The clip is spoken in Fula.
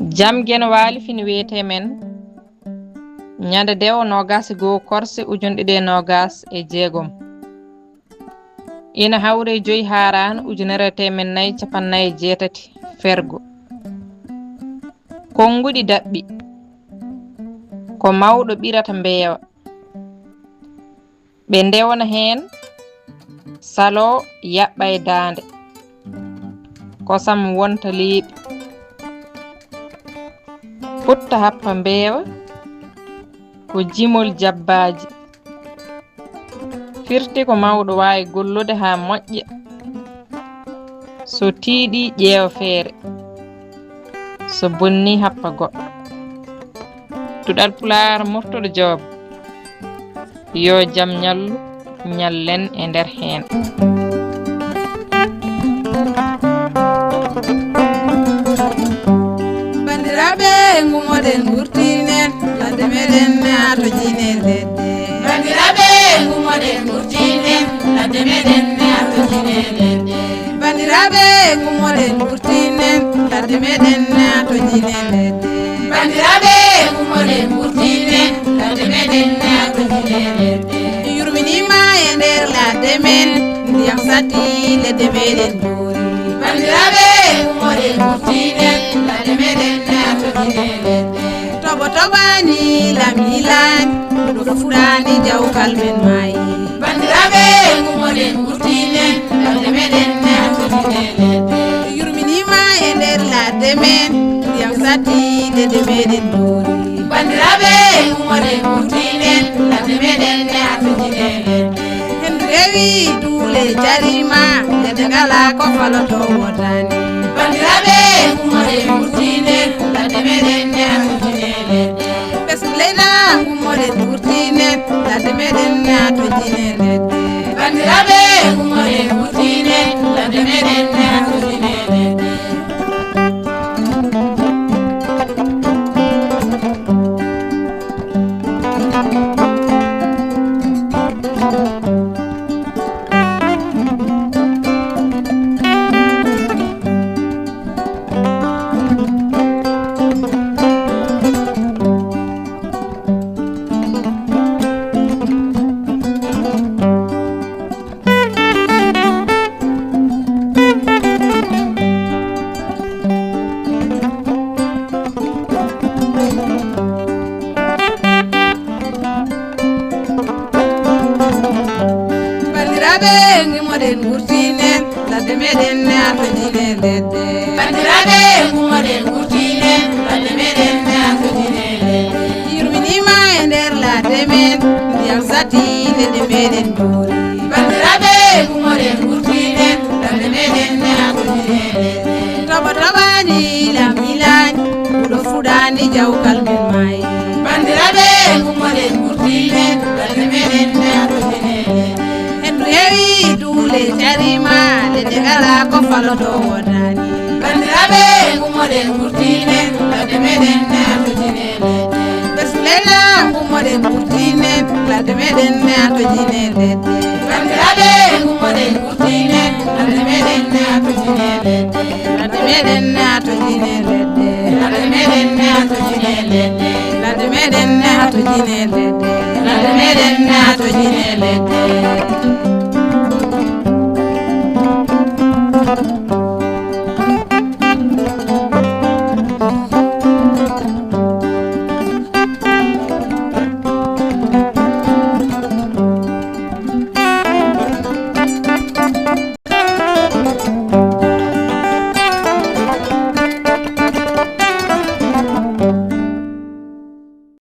jam gen waali fini wiyete men ñande dewo nogas go korse ujunɗe ɗe nogas e jeegom ina hawre joyi haran ujunere temen nayi capannayi jeetati fergo konguɗi daɓɓi ko mawɗo ɓirata mbeewa ɓe ndewna hen salo yaɓɓa e daande kosam wonta leeɓi futta happa mbeewa ko jimol jabbaji firti ko mawɗo wawi gollude ha moƴƴa so tiiɗi ƴeewa feere so bonni happa goɗɗo tuɗal Pulaar moftuɗo joob yo jam ñallu ñallen e nder heen bandiraɓe ngumoɗen gurtinen ladde meɗen ato jine ledde bandiraɓe ngumoɗen gurtinen ladde meɗen ato jine ledde bandiraɓe ngumoɗen gurtinen ladde meɗen ato jine ledde bandiraɓe ngumoɗen gurtinen ladde meɗen ato jine ledde yurminima e nder ladde men ndiyam satti ledde meɗen joori bandiraɓe ngumoɗen gurtinen ladde meɗen ato jine ledde toɓo toɓani lamilan ɗo fuɗani jawkal men mayi bandiraɓe ngumoɗen gurtinen ladde meɗen ato jine ledde yurminima e nder ladde men ndiyam satti ledde meɗen joori bandiraɓe ngumoɗen gurtinen ladde meɗen ato jine ledde hendu rewi duule jarima ledde ngala ko faloto wotani bandiraɓe ngumoɗen gurtinen ladde meɗen ato jine ledde ɓesɗuleyna ngumoɗen gurtinen ladde meɗen ato jine ledde bandiraɓe ngumoɗen gurtinen ladde meɗen ato jine ledde bandiraɓe ngumoɗen gurtinen ladde meɗen ato jine ledde bandiraɓe ngumoɗen gurtinen ladde meɗen ato jine ledde yurminima e nder ladde men ndiyam satti ledde meɗen joori bandiraɓe ngumoɗen gurtinen ladde meɗen ato jine ledde toɓo toɓani lamilani ɗo fuɗani jawkal men mayi bandiraɓe ngumoɗen gurtinen ladde meɗen ato jine ledde hendu heewi duule jarima ledde ngala ko faloto wotani bandiraɓe ngumoɗen gurtinen ladde meɗen ato jine ledde ɓesɗuleyna ngumoɗen gurtinen ladde meɗen ato jine ledde bandiraɓe ngumoɗen gurtinen ladde meɗen ato jine ledde ladde meɗen ato jine ledde ladde meɗen ato jine ledde ladde meɗen ato jine ledde ladde meɗen ato jine ledde